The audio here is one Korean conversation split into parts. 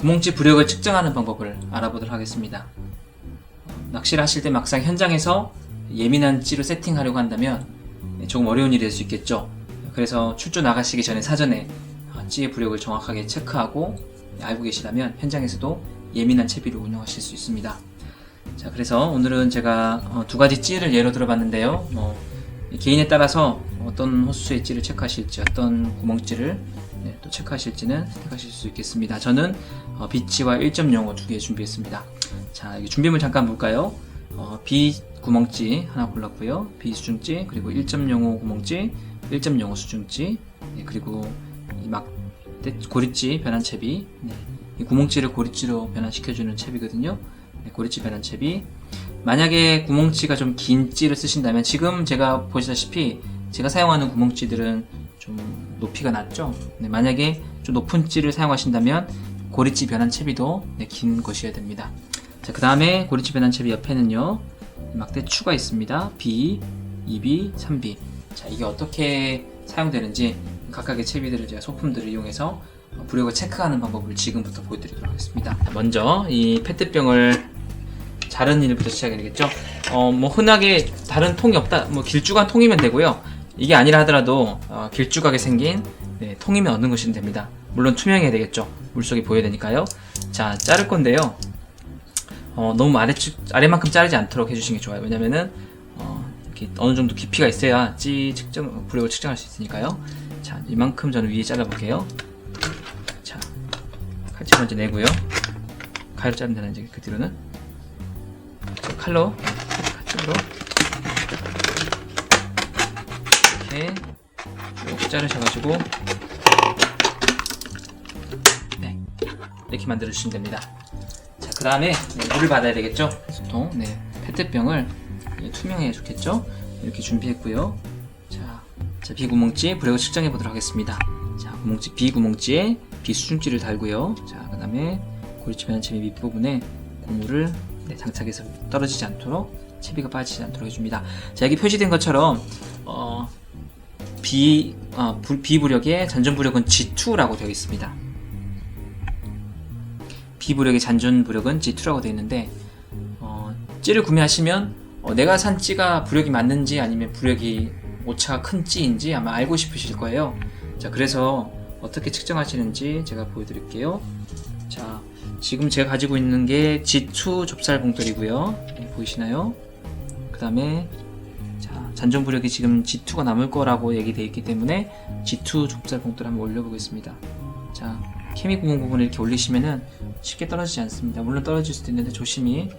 구멍찌 부력을 측정하는 방법을 알아보도록 하겠습니다. 낚시를 하실 때 막상 현장에서 예민한 찌를 세팅하려고 한다면 조금 어려운 일이 될 수 있겠죠. 그래서 출조 나가시기 전에 사전에 찌의 부력을 정확하게 체크하고 알고 계시다면 현장에서도 예민한 채비를 운영하실 수 있습니다. 자, 그래서 오늘은 제가 두 가지 찌를 예로 들어봤는데요. 개인에 따라서 어떤 호수의 찌를 체크하실지, 어떤 구멍찌를 또 체크하실지는 선택하실 수 있겠습니다. 저는 B찌와 1.05 두 개 준비했습니다. 자, 여기 준비물 잠깐 볼까요? B 구멍찌 하나 골랐고요. B 수중찌, 그리고 1.05 구멍찌, 1.05 수중찌, 그리고 이 고리찌 변환채비, 이 구멍찌를 고리찌로 변환시켜주는 채비거든요. 고리찌 변환채비. 만약에 구멍찌가 좀 긴 찌를 쓰신다면, 지금 제가 보시다시피 제가 사용하는 구멍찌들은 좀 높이가 낮죠. 만약에 좀 높은 찌를 사용하신다면 고리찌 변환채비도 긴 것이어야 됩니다. 자, 그 다음에 고리찌 변환채비 옆에는요, 막대추가 있습니다. B, 2B, 3B. 자, 이게 어떻게 사용되는지 각각의 채비들을, 제가 소품들을 이용해서 부력을 체크하는 방법을 지금부터 보여드리도록 하겠습니다. 먼저 이 페트병을 자르는 일부터 시작해야 되겠죠. 흔하게 다른 통이 없다, 길쭉한 통이면 되고요. 이게 아니라 하더라도 길쭉하게 생긴 통이면 얻는 것이면 됩니다. 물론 투명해야 되겠죠. 물속에 보여야 되니까요. 자, 자를 건데요. 너무 아래만큼 자르지 않도록 해주시는 게 좋아요. 왜냐면은 이렇게 어느 정도 깊이가 있어야 부력을 측정할 수 있으니까요. 자, 이만큼 저는 위에 잘라볼게요. 자, 칼집 먼저 내고요. 가위로 자르면 되나, 이제 그 뒤로는. 자, 칼로, 칼집으로. 이렇게 쭉 자르셔가지고, 네, 이렇게 만들어주시면 됩니다. 자, 그 다음에 물을 받아야 되겠죠? 보통, 페트병을 투명해야 좋겠죠? 이렇게 준비했고요. 자, B구멍찌 부력을 측정해 보도록 하겠습니다. 자, B구멍찌에 B수중찌를 달고요. 자, 그 다음에 고리찌 변환채비 밑부분에 고무를 장착해서 떨어지지 않도록, 채비가 빠지지 않도록 해줍니다. 자, 여기 표시된 것처럼 B부력의 잔존부력은 G2라고 되어 있습니다. B부력의 잔존부력은 G2라고 되어 있는데, 찌를 구매하시면 내가 산 찌가 부력이 맞는지, 아니면 부력이 오차가 큰 찌인지 아마 알고 싶으실 거예요. 자, 그래서 어떻게 측정하시는지 제가 보여드릴게요. 자, 지금 제가 가지고 있는 게 G2 좁쌀 봉돌이고요. 보이시나요? 그 다음에 잔존부력이 지금 G2가 남을 거라고 얘기되어 있기 때문에 G2 좁쌀 봉돌 한번 올려보겠습니다. 자, 케미 구멍 부분을 이렇게 올리시면은 쉽게 떨어지지 않습니다. 물론 떨어질 수도 있는데 조심히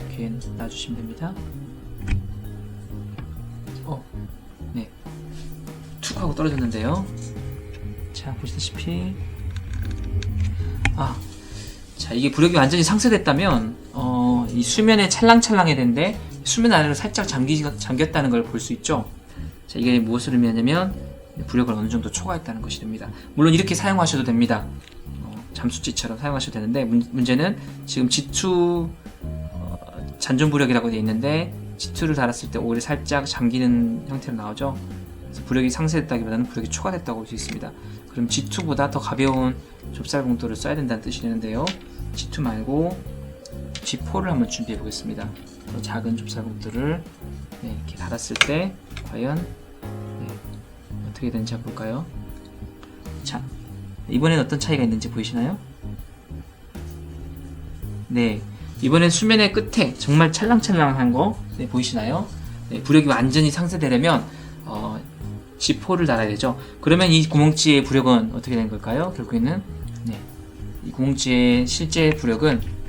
이렇게 놔주시면 됩니다. 네, 툭 하고 떨어졌는데요. 자, 보시다시피 자, 이게 부력이 완전히 상쇄됐다면 이 수면에 찰랑찰랑해야 되는데 수면 아래로 살짝 잠겼다는 걸 볼 수 있죠. 자, 이게 무엇을 의미하냐면 부력을 어느 정도 초과했다는 것이 됩니다. 물론 이렇게 사용하셔도 됩니다. 잠수찌처럼 사용하셔도 되는데, 문제는 지금 G2 잔존부력이라고 되어 있는데 G2를 달았을 때 오히려 살짝 잠기는 형태로 나오죠. 그래서 부력이 상쇄됐다기보다는 부력이 초과됐다고 볼 수 있습니다. 그럼 G2보다 더 가벼운 좁쌀 봉돌을 써야 된다는 뜻이 되는데요. G2 말고 G4를 한번 준비해 보겠습니다. 더 작은 좁쌀 봉돌을 이렇게 달았을 때 과연 어떻게 되는지 한번 볼까요? 자, 이번엔 어떤 차이가 있는지 보이시나요? 네, 이번엔 수면의 끝에 정말 찰랑찰랑한 거 보이시나요? 부력이 완전히 상쇄되려면 G4를 달아야 되죠. 그러면 이 구멍찌의 부력은 어떻게 되는 걸까요? 결국에는 이 구멍찌의 실제 부력은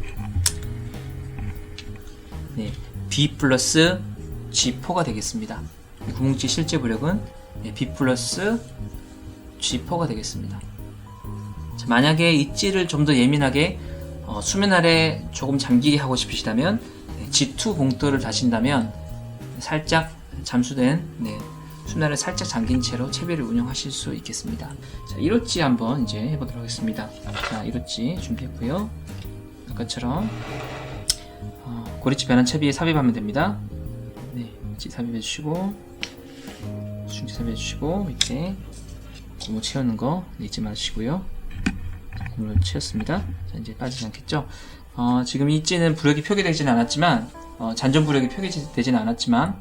B 플러스 G4가 되겠습니다. 이 구멍찌의 실제 부력은 B 플러스 G4가 되겠습니다. 자, 만약에 이 찌를 좀 더 예민하게 수면 아래 조금 잠기게 하고 싶으시다면 G2 봉돌을 다신다면 살짝 잠수된 수면 아래 살짝 잠긴 채로 채비를 운영하실 수 있겠습니다. 자, 1호찌 한번 이제 해보도록 하겠습니다. 자, 1호찌 준비했고요. 아까처럼 고리찌 변환 채비에 삽입하면 됩니다. 삽입해 주시고, 수중찌 삽입해 주시고, 밑에 고무 채우는 거 잊지 마시고요. 고무를 치웠습니다. 자, 이제 빠지지 않겠죠? 지금 이 찌는 부력이 표기되지는 않았지만, 잔존 부력이 표기되지는 않았지만,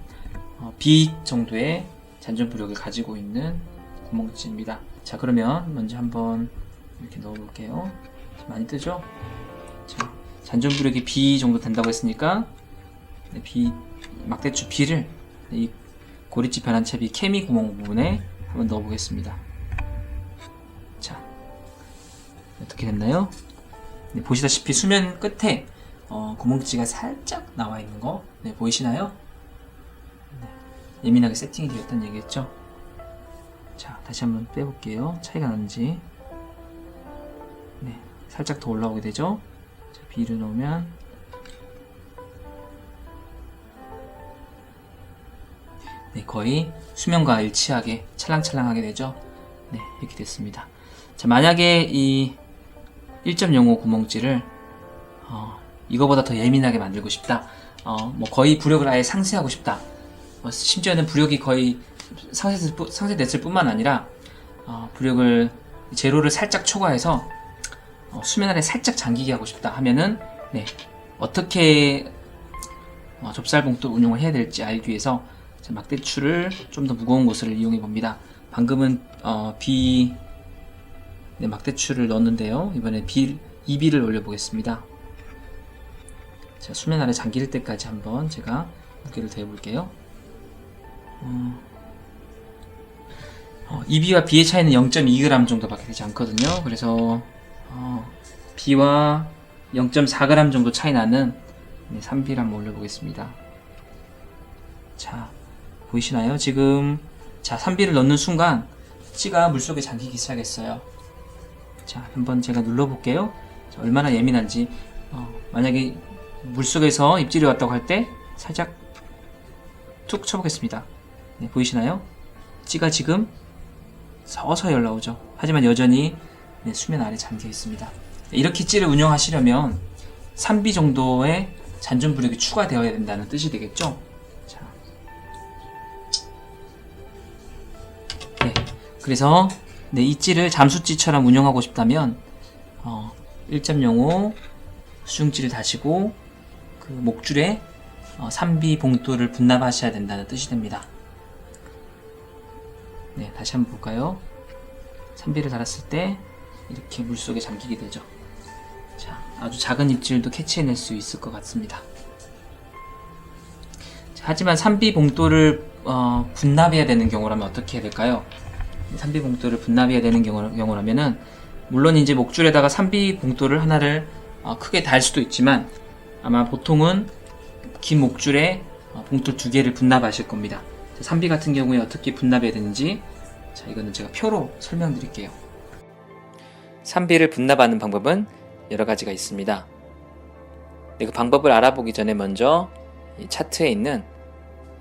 B 정도의 잔존 부력을 가지고 있는 구멍찌입니다. 자, 그러면 먼저 한번 이렇게 넣어볼게요. 많이 뜨죠? 자, 잔존 부력이 B 정도 된다고 했으니까, 막대추 B를 이 고리치 변환채비 케미 구멍 부분에 한번 넣어보겠습니다. 자, 어떻게 됐나요? 네, 보시다시피 수면 끝에 구멍지가 살짝 나와 있는 거 보이시나요? 네, 예민하게 세팅이 되었다는 얘기겠죠? 자, 다시 한번 빼볼게요. 차이가 나는지. 네, 살짝 더 올라오게 되죠? 자, B를 넣으면 네, 거의 수면과 일치하게 찰랑찰랑하게 되죠? 네, 이렇게 됐습니다. 자, 만약에 이 1.05 구멍찌를 이거보다 더 예민하게 만들고 싶다. 뭐 거의 부력을 아예 상쇄하고 싶다. 심지어는 부력이 거의 상쇄됐을 뿐만 아니라 부력을 제로를 살짝 초과해서 수면 아래 살짝 잠기게 하고 싶다 하면은 네, 어떻게 좁쌀봉돌 운용을 해야 될지 알기 위해서 막대추를 좀 더 무거운 곳을 이용해 봅니다. 방금은 B 네, 막대추를 넣었는데요. 이번에 EB를 올려 보겠습니다. 자, 수면 아래 잠길 때까지 한번 제가 무게를 대어 볼게요. EB와 B의 차이는 0.2g 정도밖에 되지 않거든요. 그래서 B와 0.4g 정도 차이 나는 3B를 한번 올려 보겠습니다. 자, 보이시나요? 지금 3B를 넣는 순간 찌가 물속에 잠기기 시작했어요. 자, 한번 제가 눌러볼게요. 자, 얼마나 예민한지. 만약에 물속에서 입질이 왔다고 할 때 살짝 툭 쳐보겠습니다. 네, 보이시나요? 찌가 지금 서서히 올라오죠. 하지만 여전히 수면 아래 잠겨 있습니다. 네, 이렇게 찌를 운영하시려면 3B 정도의 잔존 부력이 추가되어야 된다는 뜻이 되겠죠? 자. 네, 그래서 이 찌를 잠수찌처럼 운영하고 싶다면 1.05 수중찌를 다시고 그 목줄에 3B 봉돌을 분납하셔야 된다는 뜻이 됩니다. 네, 다시 한번 볼까요? 3B를 달았을 때 이렇게 물속에 잠기게 되죠. 자, 아주 작은 입질도 캐치해낼 수 있을 것 같습니다. 자, 하지만 3B 봉돌을 분납해야 되는 경우라면 어떻게 해야 될까요? 3B 봉돌을 분납해야 되는 경우라면은 물론 이제 목줄에다가 3B 봉돌을 하나를 크게 달 수도 있지만 아마 보통은 긴 목줄에 봉돌 2개를 분납하실 겁니다. 3B 같은 경우에 어떻게 분납해야 되는지 자, 이거는 제가 표로 설명드릴게요. 3B를 분납하는 방법은 여러 가지가 있습니다. 그 방법을 알아보기 전에 먼저 이 차트에 있는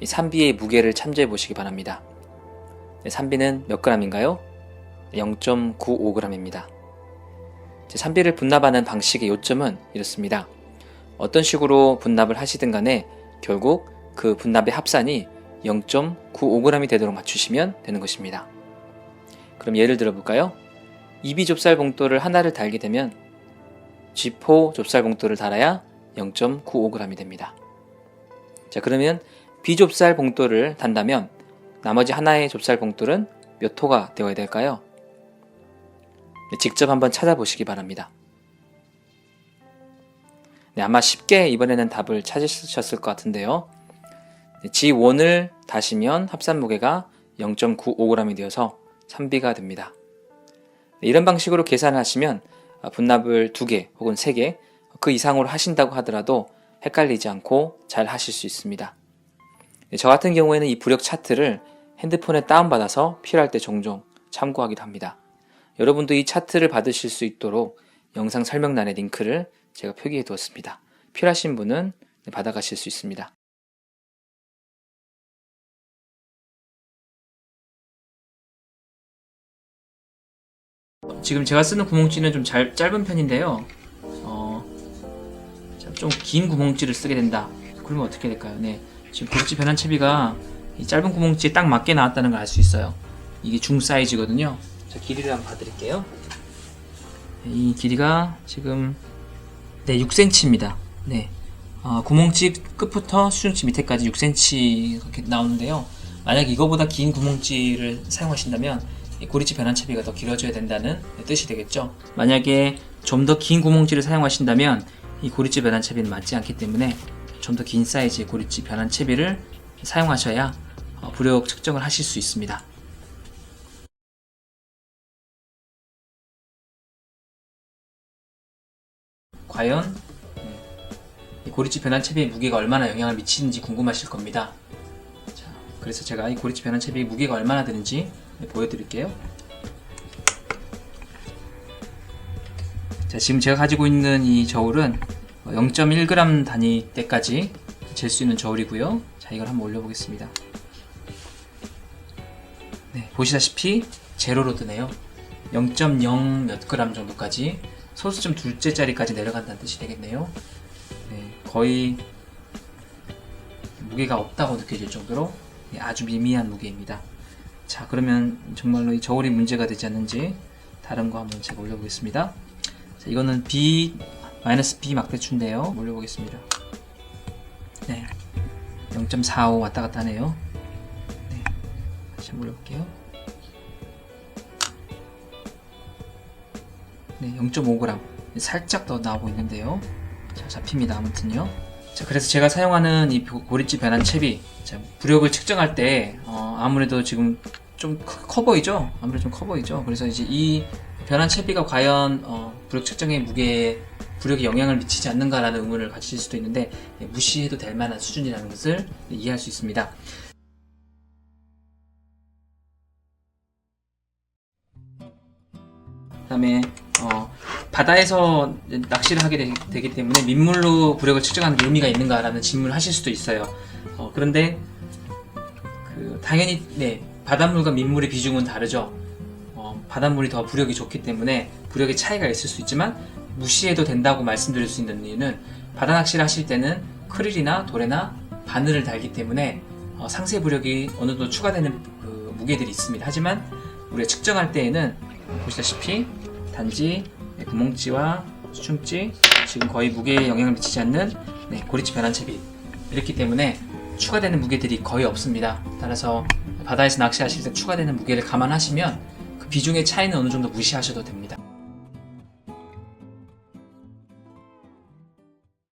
이 3B의 무게를 참조해 보시기 바랍니다. 3B는 몇 g인가요? 0.95g입니다. 3B를 분납하는 방식의 요점은 이렇습니다. 어떤 식으로 분납을 하시든 간에 결국 그 분납의 합산이 0.95g이 되도록 맞추시면 되는 것입니다. 그럼 예를 들어 볼까요? 2B 좁쌀 봉돌을 하나를 달게 되면 G4 좁쌀 봉돌을 달아야 0.95g이 됩니다. 자, 그러면 B 좁쌀 봉돌을 단다면 나머지 하나의 좁쌀 봉돌은 몇 호가 되어야 될까요? 직접 한번 찾아보시기 바랍니다. 네, 아마 쉽게 이번에는 답을 찾으셨을 것 같은데요. G1을 다시면 합산 무게가 0.95g이 되어서 3B가 됩니다. 네, 이런 방식으로 계산을 하시면 분납을 2개 혹은 3개 그 이상으로 하신다고 하더라도 헷갈리지 않고 잘 하실 수 있습니다. 네, 저 같은 경우에는 이 부력 차트를 핸드폰에 다운받아서 필요할 때 종종 참고하기도 합니다. 여러분도 이 차트를 받으실 수 있도록 영상 설명란에 링크를 제가 표기해 두었습니다. 필요하신 분은 받아가실 수 있습니다. 지금 제가 쓰는 구멍찌는 좀 짧은 편인데요. 좀 긴 구멍찌를 쓰게 된다. 그러면 어떻게 될까요? 네, 지금 고리치 변환채비가 이 짧은 구멍찌에 딱 맞게 나왔다는 걸 알 수 있어요. 이게 중 사이즈거든요. 자, 길이를 한번 봐드릴게요. 이 길이가 지금 6cm입니다. 네. 구멍집 끝부터 수중치 밑에까지 6cm 이렇게 나오는데요. 만약 이거보다 긴 구멍지를 사용하신다면 이 고리치 변환채비가 더 길어져야 된다는 뜻이 되겠죠. 만약에 좀 더 긴 구멍지를 사용하신다면 이 고리치 변환채비는 맞지 않기 때문에 좀 더 긴 사이즈의 고리치 변환채비를 사용하셔야 부력 측정을 하실 수 있습니다. 과연 이 고리치 변환채비의 무게가 얼마나 영향을 미치는지 궁금하실 겁니다. 자, 그래서 제가 이 고리치 변환채비의 무게가 얼마나 되는지 보여드릴게요. 자, 지금 제가 가지고 있는 이 저울은 0.1g 단위대까지 잴 수 있는 저울이고요. 자, 이걸 한번 올려보겠습니다. 네, 보시다시피 제로로 뜨네요. 0.0 몇 그램 정도까지 소수점 둘째 자리까지 내려간다는 뜻이 되겠네요. 네, 거의 무게가 없다고 느껴질 정도로 아주 미미한 무게입니다. 자, 그러면 정말로 이 저울이 문제가 되지 않는지 다른 거 한번 제가 올려보겠습니다. 자, 이거는 B 막대추인데요. 올려보겠습니다. 네, 0.45 왔다 갔다 하네요. 네, 다시 한번 올려볼게요. 네, 0.5g 살짝 더 나오고 있는데요. 자, 잡힙니다. 아무튼요. 자, 그래서 제가 사용하는 이 고리치 변환채비, 부력을 측정할 때 아무래도 지금 좀 커 보이죠? 아무래도 좀 커 보이죠? 그래서 이제 이 변환채비가 과연 부력 측정의 무게에 부력에 영향을 미치지 않는가라는 의문을 가지실 수도 있는데 무시해도 될 만한 수준이라는 것을 이해할 수 있습니다. 그 다음에 바다에서 낚시를 하게 되기 때문에 민물로 부력을 측정하는 게 의미가 있는가라는 질문을 하실 수도 있어요. 그런데 당연히 바닷물과 민물의 비중은 다르죠. 바닷물이 더 부력이 좋기 때문에 부력의 차이가 있을 수 있지만 무시해도 된다고 말씀드릴 수 있는 이유는 바다 낚시를 하실 때는 크릴이나 도래나 바늘을 달기 때문에 상세 부력이 어느 정도 추가되는 무게들이 있습니다. 하지만 우리가 측정할 때에는 보시다시피 단지 구멍찌와 수중찌, 지금 거의 무게에 영향을 미치지 않는 고리치 변환채비 이렇기 때문에 추가되는 무게들이 거의 없습니다. 따라서 바다에서 낚시하실 때 추가되는 무게를 감안하시면 그 비중의 차이는 어느 정도 무시하셔도 됩니다.